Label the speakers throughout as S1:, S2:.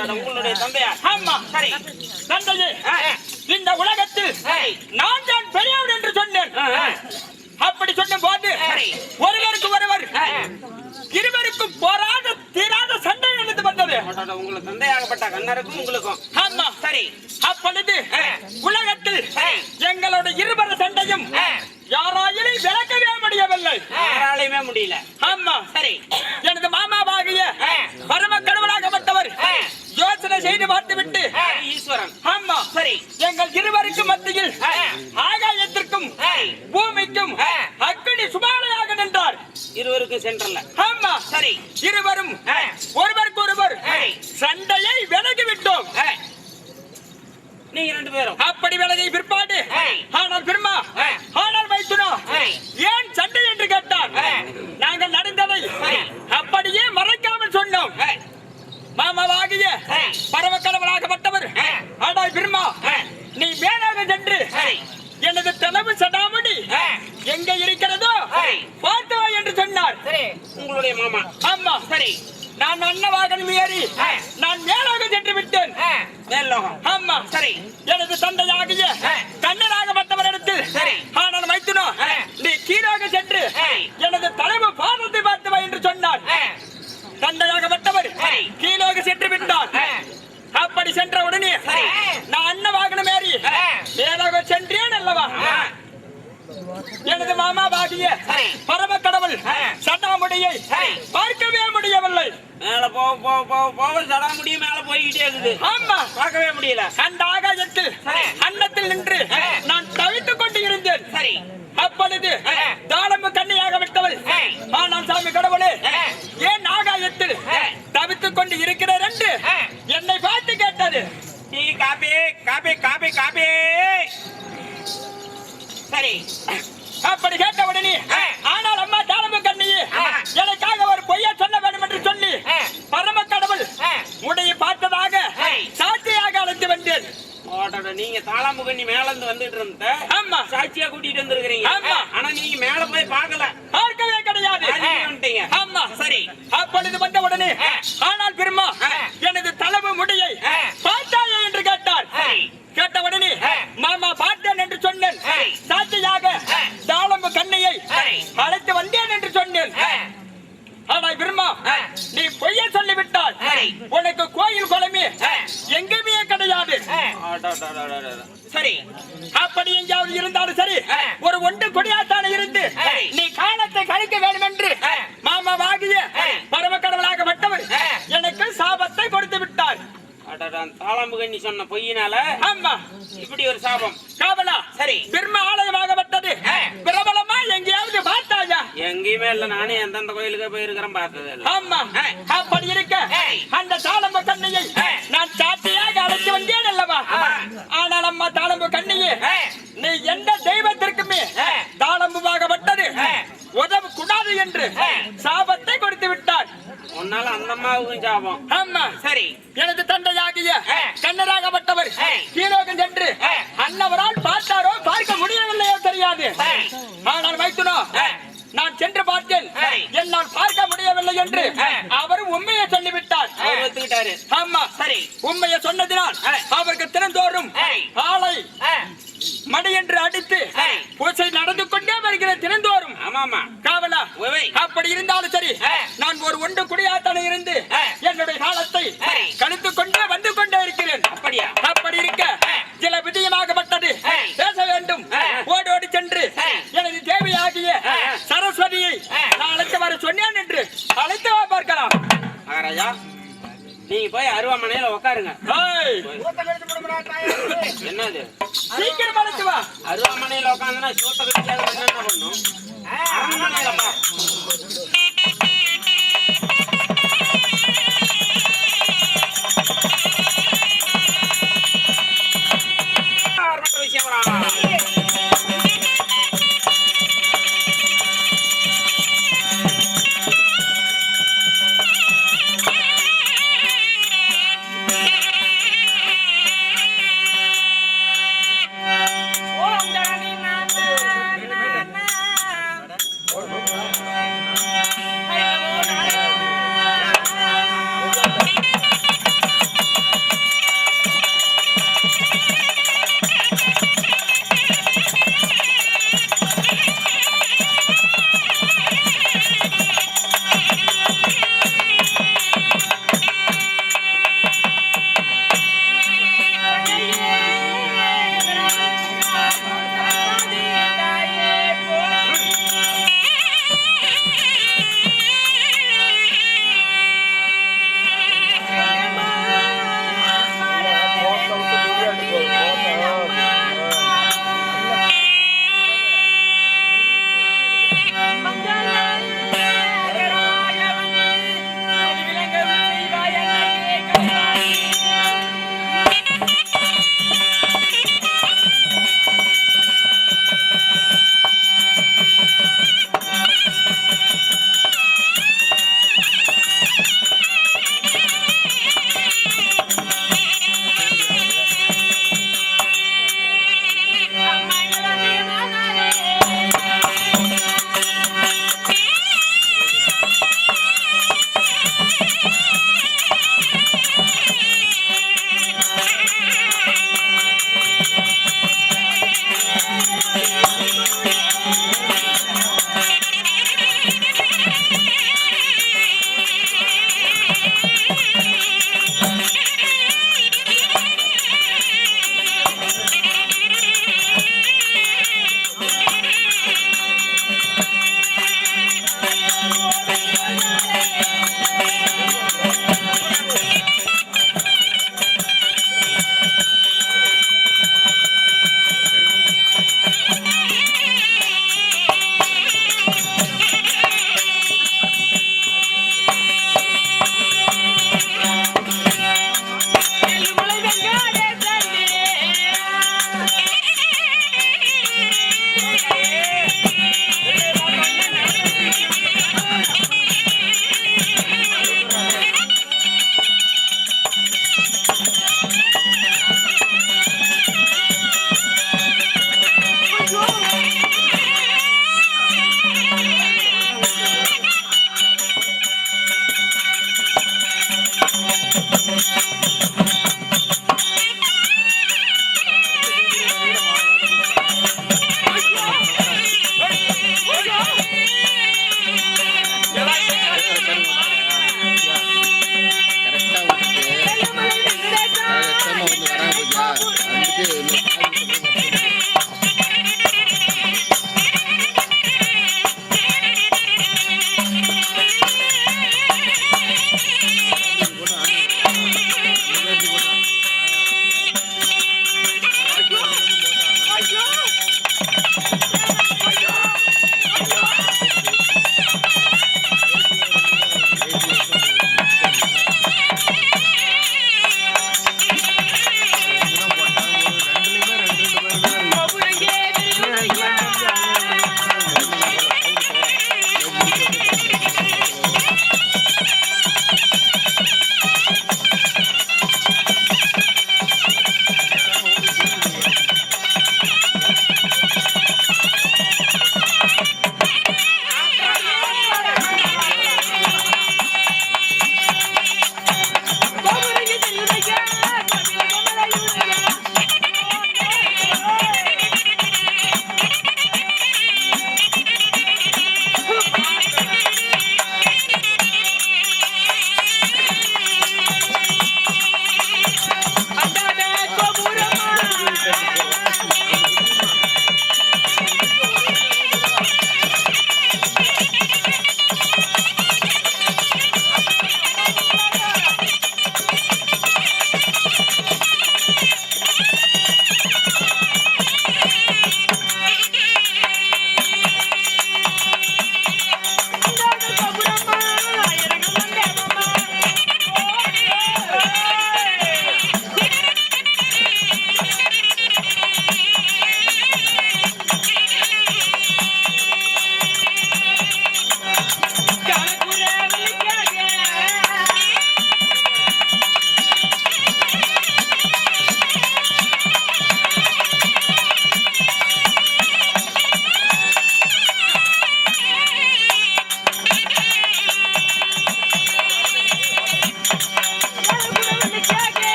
S1: உங்களுடைய தந்தையா?
S2: ஆமா.
S1: சரி
S2: தந்தையே, இந்த உலகத்தில் நான் தான் பெரியவன் என்று சொன்னேன். அப்படி சொன்ன போது ஒருவருக்கு ஒருவர் இருவருக்கும் போராத தீராத சண்டை நடந்து வந்தது.
S1: உங்களை தந்தையாகப்பட்ட கண்ணருக்கும் உங்களுக்கும்.
S2: ஆமா.
S1: சரி
S2: அப்பொழுது உலகத்தில் எங்களுடைய இருவர சண்டையும் யாராயிலும் விளக்கவே முடியவில்லை.
S1: யாராலையுமே முடியல.
S2: ஆமா.
S1: சரி
S2: எனது மாமாவாகிய பரம கடவுளாகப்பட்டவர் யோசனை செய்து பார்த்துவிட்டு
S1: ஈஸ்வரன்.
S2: ஆமா.
S1: சரி
S2: எங்கள் இருவருக்கும் மத்தியில் ஆகாயத்திற்கும் பூமிக்கும் அக்னி சுமாலையாக நின்றார்.
S1: இருவருக்கும் சென்றல.
S2: ஆமா.
S1: சரி
S2: இருவரும் ஒருவருக்கு ஒருவர் சண்டையை விலகி விட்டோம்.
S1: நீங்க ரெண்டு பேரும்
S2: அப்படி விலகி பிற்பாடு ஆனால் பெருமா ஆனால் வைத்துனோ ஏன் சண்டை என்று கேட்டார். நாங்கள் நடந்ததை அப்படியே மறைக்காமல் சொன்னோம். மாமாவாகிய பரம கடவுளாகப்பட்டவர் ஆனால் பெருமா நீ மேலாக சென்று எனது தலைவு சடாமணி எங்க இருக்கிறதோ பார்த்து வா என்று சொன்னார்.
S1: உங்களுடைய மாமா.
S2: ஆமா.
S1: சரி
S2: நான் அன்னவாகனம் ஏறி நான் மேலாக சென்று விட்டேன்.
S1: மேல்லோகம்.
S2: ஆமா.
S1: சரி
S2: எனது தந்தையாகிய கண்ணனாகப்பட்டவரிடத்தில் ஆனால் வைத்துனோ நீ கீழாக சென்று எனது தலைவு பாதத்தை பார்த்து வா என்று சொன்னார். தந்தையாகப்பட்டவர் கீழாக சென்று விட்டார். அப்படி சென்ற உடனே நான் அன்னவாகனம் ஏறி மேலாக சென்றேன் அல்லவா. எனது மாமாவாகிய பரம கடவுள் சட்டாமுடியை பார்க்கவே முடியவில்லை.
S1: மேல போக சடாமுடிய மேல போய்கிட்டே இருக்குது.
S2: ஆமா.
S1: பார்க்கவே முடியல.
S2: அந்த ஆகாயத்தில் அன்னத்தில் நின்று நான் தவித்துக் கொண்டு இருந்தேன்.
S1: சரி
S2: அப்பொழுது தாளம்பு கண்ணியாக விட்டவள் ஆனால் சாமி கடவுளே ஏன் ஆகாயத்தில் தவித்துக் கொண்டு இருக்கிறார் என்று என்னை பார்த்து கேட்டது.
S1: Tea coffee coffee coffee coffee. சரி
S2: அப்படி கேட்ட உடனே ஆனால் அம்மா தாளம்பு கண்ணியே எனக்காக ஒரு பொய்யா சொல்ல வேண்டும் என்று சொல்லி பரம கடவுள் உடைய பார்த்ததாக சாட்சியாக அழைத்து வந்தேன்.
S1: நீங்க தாளாம்புகண்ணி மேல இருந்து வந்துட்டு இருந்த.
S2: ஆமா.
S1: சாட்சியா கூட்டிட்டு வந்திருக்கிறீங்க.
S2: ஆமா.
S1: ஆனா நீங்க மேல போய் பார்க்கல.
S2: பார்க்கவே கிடையாது. ஆமா.
S1: சரி
S2: அப்பொழுது வந்த உடனே ஆனால் பெருமா எனது தலைவு முடியை பார்த்தாயே என்று கேட்டார். கேட்ட உடனே மாமா பார்த்தேன் என்று சொன்னேன். சாட்சியாக தாளம்பு கண்ணையை அழைத்து வந்தேன் என்று சொன்னேன். ஆனால் பெருமா நீ பொய்ய சொல்லிவிட்டால் உனக்கு கோயில் குளமே எங்குமே கிடையாது.
S1: சரி
S2: அப்படி எங்காவது இருந்தாலும் சரி ஒரு ஒன்று கொடியாத்தான இருந்து நீ காலத்தை கழிக்க வேண்டும் என்று மாமாவாகிய பரம கடவுளாகப்பட்டவர் எனக்கு சாபத்தை கொடுத்து விட்டார்.
S1: தாளாம்புகண்ணி சொன்ன பொய்யினால
S2: ஆமா
S1: இப்படி ஒரு சாபம்.
S2: காவலா.
S1: சரி
S2: பிரம்ம ஆலயமாகப்பட்டது பிரபலமா எங்கேயாவது பார்த்தாயா?
S1: எங்கேயுமே இல்ல. நானே எந்தெந்த கோயிலுக்கு போயிருக்கிறேன் பார்த்தது இல்ல.
S2: ஆமா. அப்படி இருக்க அந்த தாளம்பு கண்ணையை நான் சாட்சியாக அழைத்து வந்தேன் அல்லவா. ஆனால் அம்மா தாளம்பு கண்ணையே நீ எந்த தெய்வத்திற்குமே தாளம்புவாகப்பட்டது உதவு கூடாது என்று சாபத்தை கொடுத்து விட்டார்.
S1: உன்னால அந்த அம்மாவுக்கும் சாபம்.
S2: ஆமா.
S1: சரி
S2: எனது தந்தையாகிய கண்ணராகப்பட்டவர் கீழோகம் சென்று அன்னவரால் பார்த்தாரோ பார்க்க முடியவில்லையோ தெரியாது. ஆனால் வைத்துனோ நான் சென்று பார்த்தேன் என்னால் பார்க்க முடியவில்லை என்று அவர் உண்மையை சொல்லிவிட்டார். ஆமா.
S1: சரி
S2: உண்மையை சொன்னதினால் அவருக்கு தினந்தோறும் ஆளை மடி என்று அடித்து பூசை நடந்து கொண்டே வருகிற தினந்தோறும்.
S1: ஆமாமா
S2: காவலா. அப்படி இருந்தாலும் சரி நான் ஒரு ஒன்று குடியாத்தான இருந்து என்னுடைய காலத்தை கழித்துக் கொண்டே வந்து கொண்டே இருக்கிறேன்.
S1: அப்படியா?
S2: அப்படி இருக்க சில விதியமாகப்பட்டது பேச வேண்டும். ஓடோடி சென்று எனது தேவையாகிய சரஸ்வதியை நான் அழைத்து வர சொன்னேன் என்று அழைத்து பார்க்கலாம்.
S1: மகாராஜா நீங்க போய் அருவாமனையில உட்காருங்க. என்னது
S2: சீக்கிரம் அழைத்து வா.
S1: அருவாமனையில உட்காந்துனா சோத்த கடிக்காத என்ன பண்ணும்? அரண்மனையில பா.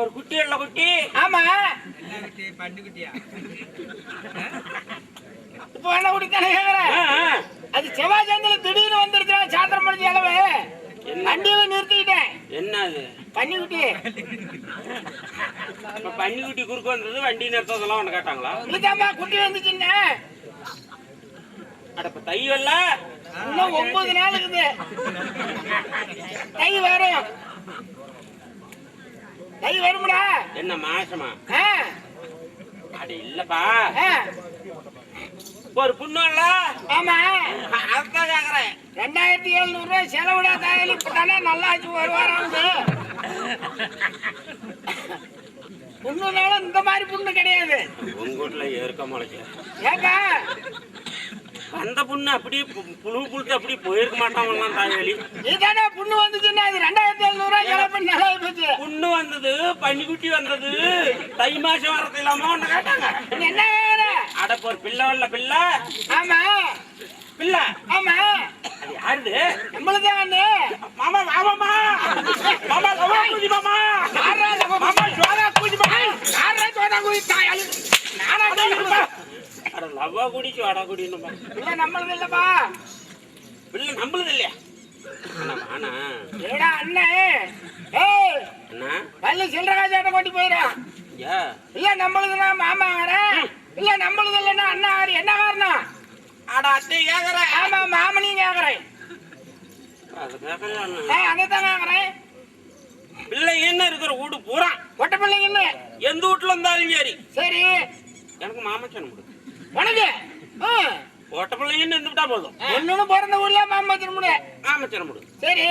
S1: ஒரு குட்டி இல்ல குட்டி.
S3: ஆமா
S2: பண்டு குட்டியா?
S3: இப்ப என்ன குட்டி தானே கேக்குறேன். அது செவ்வாய் சேர்ந்து திடீர்னு வந்துருச்சா சாத்திரம் முடிஞ்ச அளவு வண்டியில நிறுத்திக்கிட்டேன்.
S1: என்ன அது?
S3: பன்னிக்குட்டி.
S1: பன்னிக்குட்டி குறுக்கு வந்தது வண்டி நிறுத்ததெல்லாம் ஒண்ணு கேட்டாங்களா?
S3: இல்லம்மா குட்டி வந்துச்சுன்னு.
S1: அடப்ப தை வரல,
S3: இன்னும் 9 நாள் இருக்குது. தை வரும், தை வரும்டா.
S1: என்ன மாசமா? அட இல்லப்பா, ஒரு புண்ணு.
S3: ஆமா
S1: அதான் கேக்குறேன்.
S3: 2700 ரூபாய் செலவுடா தாயலி. இப்பதானே நல்லா ஆச்சு, ஒரு வாரம் ஆகுது. புண்ணுனாலும் இந்த மாதிரி புண்ணு கிடையாது.
S1: உங்க வீட்டுல ஏற்க முளைக்க
S3: ஏக்கா
S1: அந்த புண்ணு அப்படியே புழு புழுத்து அப்படி போயிருக்க மாட்டாங்கலாம் தாயலி.
S3: நீதானே புண்ணு வந்துச்சுன்னா அது 2700 ரூபாய் செலவு பண்ணி நல்லா போச்சு.
S1: புண்ணு வந்தது, பன்னிக்குட்டி வந்தது, தை மாசம் வரது இல்லாம ஒண்ணு கேட்டாங்க.
S3: என்ன வேற?
S1: அடப்ப ஒரு பிள்ளை வரல பிள்ளை.
S3: ஆமா
S1: பிள்ளை.
S3: ஆமா
S1: அது யாருது?
S3: நம்மளுதே வந்து
S1: மாமா மாமாமா மாமா லவா குதி மாமா
S3: யாரா
S1: மாமா ஜோரா குதி மாமா
S3: யாரா சோதா குதி தாயலி. நானா குடிப்பா.
S1: அட லவா குடி சோடா குடினுமா.
S3: இல்ல நம்மளுது இல்லப்பா.
S1: பிள்ளை நம்மளுது இல்லையா? ஆனா
S3: ஏடா அண்ணே, ஏய்
S1: அண்ணா
S3: பள்ளி சில்லறாஜாட்ட கொண்டு போயிடும்.
S1: யா
S3: இல்ல நம்மளுதுனா மாமா வரேன், இல்ல நம்மளுது இல்லைன்னா அண்ணா வர. என்ன காரணம்?
S1: அட அத்தை கேக்குறேன்.
S3: ஆமா மாமனையும் கேக்குறேன்.
S1: அது கேக்குறேன்.
S3: அதைத்தான் கேக்குறேன்.
S1: பிள்ளை என்ன இருக்கிற வீடு பூரா
S3: ஒட்ட பிள்ளைங்கன்னு
S1: எந்த வீட்டுல இருந்தாலும் சரி
S3: சரி
S1: எனக்கு மாமச்சனம் கொடு.
S3: உனக்கு
S1: ஒட்ட பிள்ளைங்கன்னு இருந்துட்டா போதும்.
S3: ஒண்ணு பிறந்த ஊர்ல மாமச்சனம் முடி.
S1: மாமச்சனம் கொடு.
S3: சரி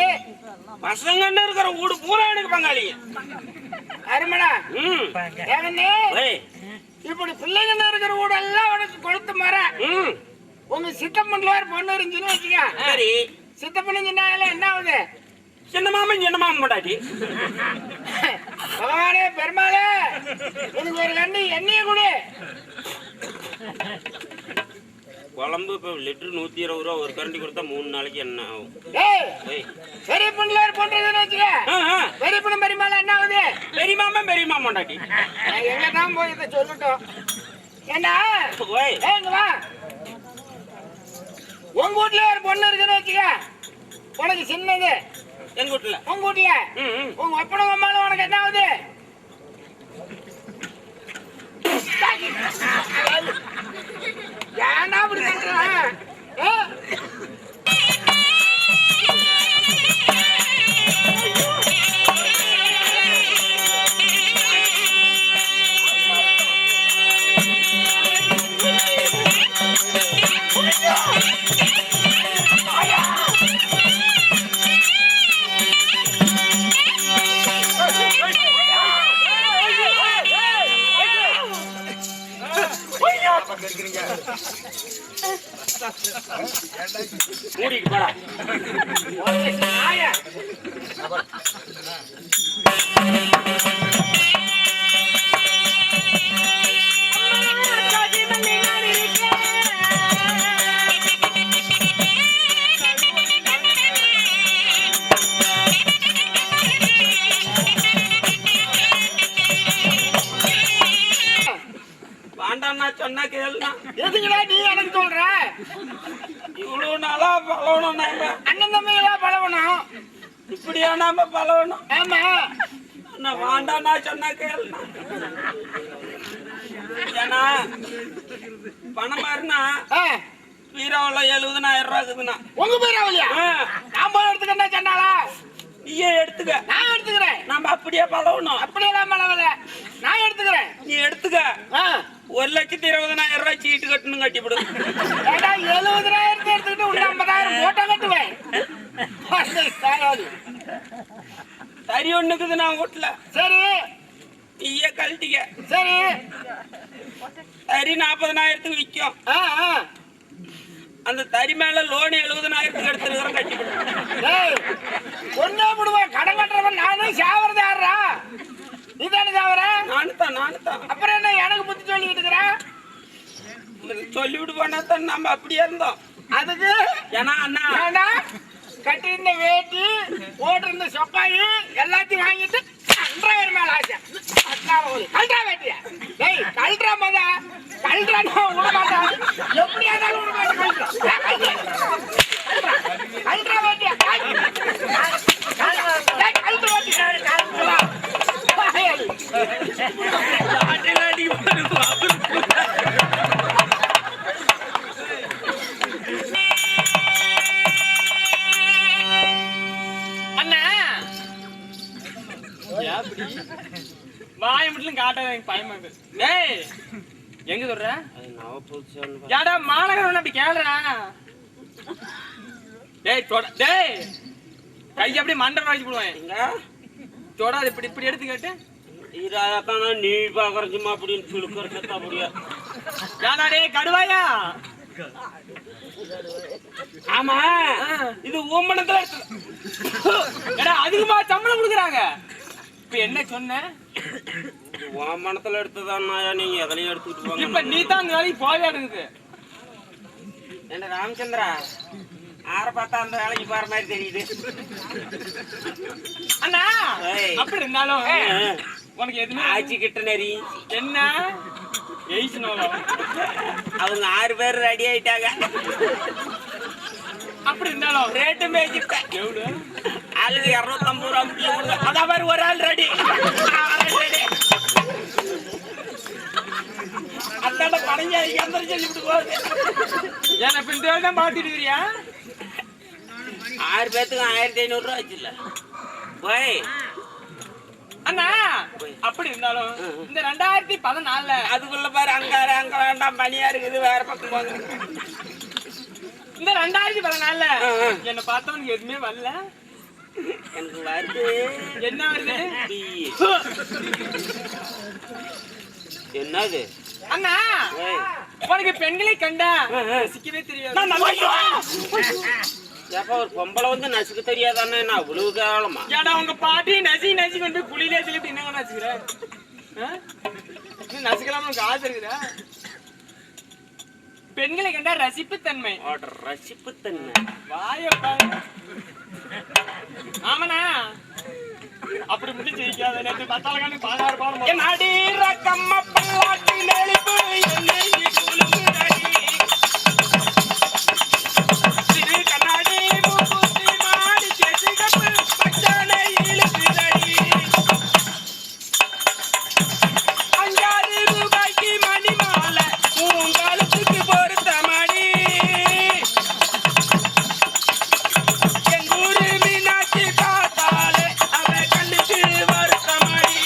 S1: பசங்கன்னு இருக்கிற வீடு பூரா எனக்கு பங்காளிங்க.
S3: அருமடா. ஏகண்ணே
S1: ஏய்
S3: இப்படி பிள்ளைங்கன்னு இருக்கிற வீடு எல்லாம் உனக்கு கொளுத்து மர. உங்க சித்தப்பன்ல ஒரு பொண்ணு இருந்துச்சுன்னு வச்சுக்க.
S1: சரி
S3: சித்தப்பண்ணு என்ன ஆகுது?
S1: சின்ன மாமன் போட்டாட்டி
S3: பகவானே பெருமாளே எனக்கு ஒரு கண்ணு எண்ணெய கொடு.
S1: குழம்பு இப்ப லிட்டர் 120 ரூபா ஒரு கரண்டி கொடுத்தா 3 நாளைக்கு என்ன ஆகும்?
S3: பெரிய பொண்ணுல பண்றதுன்னு வச்சுக்க. பெரிய பொண்ணு பெரியமால என்ன ஆகுது?
S1: பெரிய மாமன் போட்டாட்டி
S3: எங்க தான் போய் இதை சொல்லட்டும். ஏண்டா இங்க வா. உங்க வீட்டுல ஒரு பொண்ணு இருக்குன்னு வச்சுக்க. உனக்கு சின்னது
S1: எங்க வீட்டுல.
S3: உங்க வீட்டுல உங்க அப்பனும் அம்மாலும் உனக்கு என்ன ஆகுது? ஏன்னா அப்படி சொல்றேன்.
S1: மூடிட்டு போடா. வேண்டாம் நான் சொன்னா கேளுனா.
S3: எதுக்குடா நீ எனக்கு சொல்ற?
S1: இவ்வளவு நாளா பழகணும் நாம.
S3: அண்ணன் தம்பிகளா பழகணும்.
S1: இப்படியா நாம பழகணும்?
S3: ஆமா.
S1: நான் வேண்டாம் நான் சொன்னா கேளுனா. ஏன்னா பணமா இருந்தா பீராவுல 70,000 ரூபாய் இருக்குதுண்ணா.
S3: உங்க பீராவிலையா? நான் போய் எடுத்துக்கிறேன் சொன்னாலா?
S1: நீயே எடுத்துக்க.
S3: நான் எடுத்துக்கிறேன்.
S1: நாம அப்படியே பழகணும்.
S3: அப்படியெல்லாம் பழகல. நான் எடுத்துக்கிறேன்.
S1: நீ எடுத்துக்க. 1,20,000 ரூபாய் சீட்டு கட்டணும் கட்டிவிடு.
S3: 70,000 எடுத்துக்கிட்டு உள்ள 50,000 போட்டா கட்டுவேன்.
S1: சரி ஒண்ணுக்குது நான் வீட்டுல.
S3: சரி
S1: நீயே கழட்டிக்க.
S3: சரி
S1: சரி 40,000க்கு விற்கும். அந்த தறி மேல லோன் 70,000க்கு எடுத்துருக்கிறோம் கட்டிவிடு.
S3: ஒன்னே விடுவேன். கடன் கட்டுறவன் நானும் சாவறது யாரா? நீ தானே சாவற?
S1: நானுதான்.
S3: அப்புறம் என்ன எனக்கு புத்தி சொல்லிட்டு இருக்கிற?
S1: சொல்லிவிட்டு போனா தான் நம்ம அப்படியே இருந்தோம்.
S3: அதுக்கு
S1: ஏன்னா அண்ணா
S3: கட்டி இருந்த வேட்டி போட்டு இருந்த சொப்பாயி எல்லாத்தையும் வாங்கிட்டு கல்றாரு மேல ஆசை. கல்றா வேட்டியா? டேய் கல்றா மத கல்றா விட மாட்டேன். எப்படியா இருந்தாலும் விட மாட்டேன். கல்றா வேட்டியா? கல்ற வேட்டியா?
S2: வாய மட்டும் காட்டாத எனக்கு பயமா இருக்கு. டேய் எங்க சொல்ற? யாடா மாநகரம் அப்படி கேளுடா. டேய் தொட. டேய் கை அப்படியே மண்டை வாங்கி போடுவேன். தொட இப்படி இப்படி எடுத்து கேட்டு
S1: இதான நீ பாக்குறதுமா அப்படின்னு சுழுக்கிறத அப்படியா?
S2: யாடா டேய் கடுவாயா?
S1: ஆமா இது ஓமனத்துல
S2: ஏடா அதிகமா சம்பளம் கொடுக்குறாங்க. இப்ப என்ன சொன்ன?
S1: ஓமனத்துல எடுத்ததான் நீங்க எதுலயும் எடுத்துட்டு போங்க.
S2: இப்ப நீ தான் அந்த வேலைக்கு போவே இருக்குது.
S1: என்ன ராமச்சந்திரா ஆற பார்த்தா அந்த வேலைக்கு போற மாதிரி தெரியுது.
S2: அண்ணா அப்படி இருந்தாலும் உனக்கு எதுவுமே
S1: ஆட்சி கிட்ட நெறி
S2: என்ன
S1: அவங்க 6 பேர் ரெடி ஆயிட்டாங்க.
S2: அப்படி இருந்தாலும்
S1: ரேட்டு மேய்ச்சிட்டேன்.
S2: எவ்வளவு?
S1: ஆளுக்கு 250 ரூபா கொடுங்க. அதான் மாதிரி ஒரு ஆள் ரெடி. அந்தாண்ட படைஞ்சா எந்திரம் சொல்லிவிட்டு போகுது.
S2: ஏன்னா இப்ப இந்த வேலை தான் பாத்துட்டு வரியா?
S1: 6 பேத்துக்கு 1,500 ரூபா ஆச்சுல்ல போய்.
S2: அண்ணா அப்படி இருந்தாலும் இந்த 2014
S1: அதுக்குள்ள பாரு அங்க வேண்டாம் பனியா இருக்குது வேற பக்கம் போங்க.
S2: இந்த 2014 என்ன பார்த்தவனுக்கு எதுவுமே வரல.
S1: எனக்கு வருது.
S2: என்ன வருது?
S1: என்னது?
S2: அண்ணா உனக்கு பெண்களை கண்டா சிக்கவே தெரியாது.
S1: ஏப்பா ஒரு பொம்பளை வந்து நசுக்க தெரியாதானே? நான் அவ்வளவு கேவலமா?
S2: ஏடா உங்க பாட்டி நசி நசி கொண்டு போய் குளியிலே சொல்லிட்டு என்னங்க நசுக்கிற? நசுக்கலாம் உனக்கு ஆசை இருக்குதா? பெண்களை கண்டா ரசிப்புத்தன்மை.
S1: ரசிப்புத்தன்மை
S2: வாயப்பா. ஆமாண்ணா அப்படி மட்டும் ஜெயிக்காத. நேற்று 10,000 16 பாவம்
S1: நாடி ரக்கம்ம பல்லாட்டி நெளிப்பு என்னை குலுங்குதடி. திரு கண்ணாடி மூக்குத்தி மாடி கேசிகப்பு பச்சானை இழுக்குதடி. 5,000 ரூபாய்க்கு மணி மாலை உங்களுக்கு பொறுத்த மணி. எங்கூரு மீனாட்சி பார்த்தாலே அவ கண்ணுக்கு வருத்த மணி.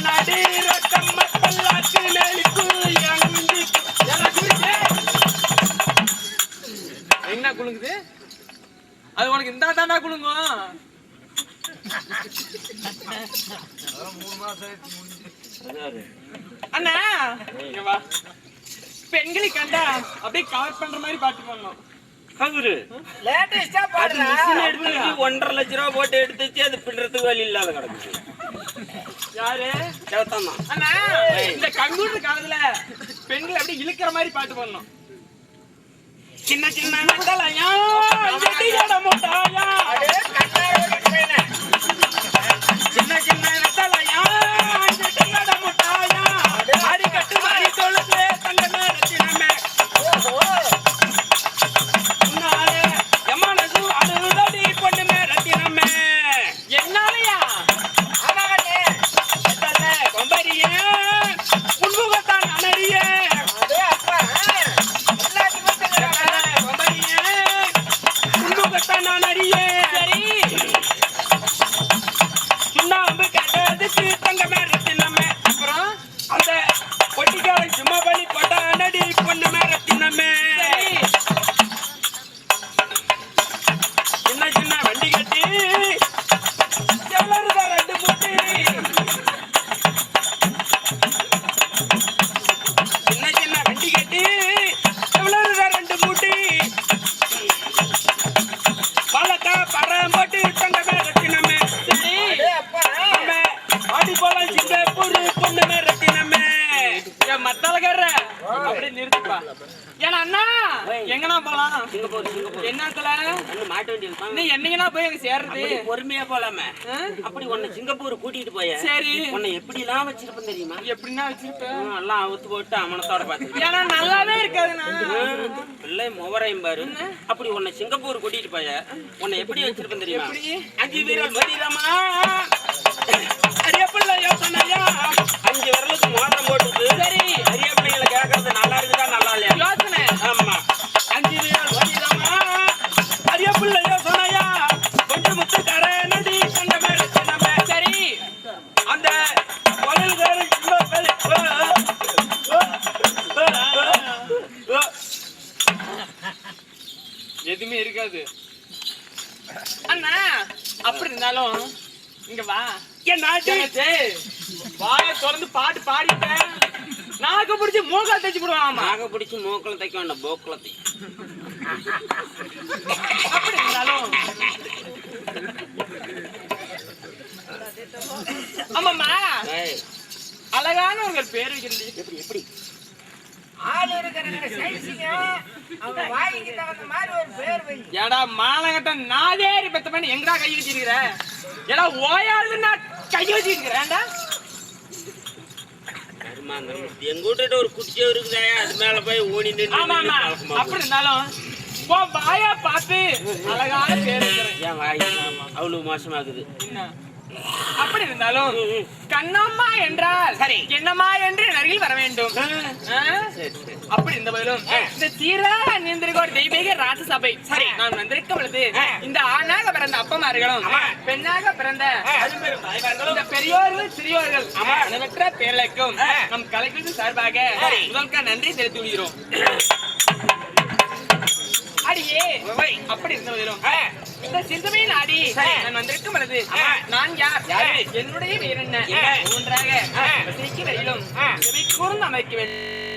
S1: நடி ரக்கம்ம பல்லாட்டி நெளிப்பு
S2: என்ன குலுங்குது? அது உனக்கு இந்த தாண்டா குலுங்கும். அண்ணா இங்க வா. பெண்களை கண்டா அப்படியே கவர் பண்ற மாதிரி பாட்டு பண்ணணும்.
S1: கவுரு
S3: லேட்டஸ்டா
S1: அது
S3: பாடுறா.
S1: மிஷின் எடுத்துச்சு 1,50,000 ரூபா போட்டு எடுத்துச்சு. அது பின்னுறதுக்கு வழி இல்லாத கிடக்குது.
S2: யாரு?
S1: சேவத்தாமா
S2: அண்ணா இந்த கம்ப்யூட்டர் காலத்துல பெண்கள் அப்படியே இழுக்கிற மாதிரி பாட்டு பண்ணணும்.
S1: சின்ன சின்ன நட்டலையா செடியோட முட்டாயா. சின்ன சின்ன நட்டலையா செடியோட அடி போலாம் சிங்கப்பூர் பொண்ணு மிரட்டினமே.
S2: என் மத்தாலக்காரர அப்படியே நிறுத்துப்பா. ஏன்னா அண்ணா எங்கண்ணா போலாம்?
S1: சிங்கப்பூர் சிங்கப்பூர்
S2: என்னத்துல
S1: ஒண்ணு மாட்ட வேண்டியதுதான்.
S2: நீ என்னங்கண்ணா போய் அங்க சேர்றது?
S1: அப்படி பொறுமையா போலாமே. அப்படி உன்னை சிங்கப்பூர் கூட்டிட்டு போய
S2: சரி
S1: உன்னை எப்படி எல்லாம் வச்சிருப்பேன் தெரியுமா?
S2: எப்படின்னா வச்சிருப்பேன்?
S1: எல்லாம் அவுத்து போட்டு அமனத்தோட பாத்து
S2: ஏன்னா நல்லாவே இருக்காதுண்ணா.
S1: பிள்ளை முவரையும் பாரு. அப்படி உன்னை சிங்கப்பூர் கூட்டிட்டு போய உன்னை எப்படி வச்சிருப்பேன் தெரியுமா?
S2: எப்படி?
S1: 5 வீரல் வதிரமா அரிய பிள்ளை யோசனையா 5 விரலுக்கு மோதிரம் போட்டுது.
S2: சரி
S1: அரிய பிள்ளைகளை கேட்கறது நல்லா இருக்குதா நல்லா இல்லையா?
S2: யோசனை.
S1: ஆமா 5 வீரல் வதிரமா அரிய பிள்ளை யோசனையா கொஞ்சம் முத்துக்கார நடி கண்ட மேல சின்னமே.
S2: சரி
S1: அந்த வயல்கள்
S2: எதுவுமே இருக்காது அண்ணா. அப்படி இருந்தாலும் இங்க வா.
S1: என்னாச்சு?
S2: வாய திறந்து பாட்டு பாடிட்டேன். நாக்கு பிடிச்சி மூக்கால் தைச்சு போடுவாமா.
S1: நாக பிடிச்சி மூக்களை தைக்க வேண்டாம், போக்களை தை.
S2: அப்படி இருந்தாலும் ஆமாம்மா
S1: ஏய்,
S2: அழகான உங்கள் பேர் வைக்கிறது
S1: எப்படி எப்படி
S3: ஆள் இருக்கிற சைஸுங்க அவங்க வாய்க்கு தகுந்த மாதிரி ஒரு பேர் வை.
S2: ஏடா மானகட்ட நாதேரி பெத்த பண்ணி எங்கடா கை வச்சிருக்கிற? ஏடா ஓயாவது நான் கை வச்சிருக்கிறேன்டா.
S1: எங்க வீட்டு ஒரு குட்டியோ இருக்குதா, அது மேல போய் ஓடி
S2: ஆமா ஆமா அப்படி இருந்தாலும் வாயா பார்த்து அழகான பேர் வைக்கிறேன்.
S1: ஏன் வாய் அவ்வளவு மோசமாகுது?
S2: என்ன அப்படி இருந்தாலும் கண்ணம்மா என்றால்
S1: சரி.
S2: என்னம்மா என்று அருகில் வர வேண்டும்.
S1: சரி சரி
S2: அப்படி இந்த பதிலும் இந்த சீரா நீந்திருக்கோர் தெய்வீக ராஜசபை சரி நான் வந்திருக்க பொழுது இந்த ஆணாக பிறந்த அப்பமார்களும் பெண்ணாக பிறந்த இந்த பெரியோர்கள் சிறியோர்கள் அனைவற்ற பேரலைக்கும் நம் கலைஞர்கள் சார்பாக முதல்க நன்றி செலுத்தி விடுகிறோம். அடியே அப்படி இருந்த போதிலும் இந்த சிந்தமையின் ஆடி நான் வந்திருக்கும் பொழுது நான் யார் என்னுடைய பேர் என்ன ஒன்றாக வசிக்க வரையிலும் கூர்ந்து அமைக்க வேண்டும்.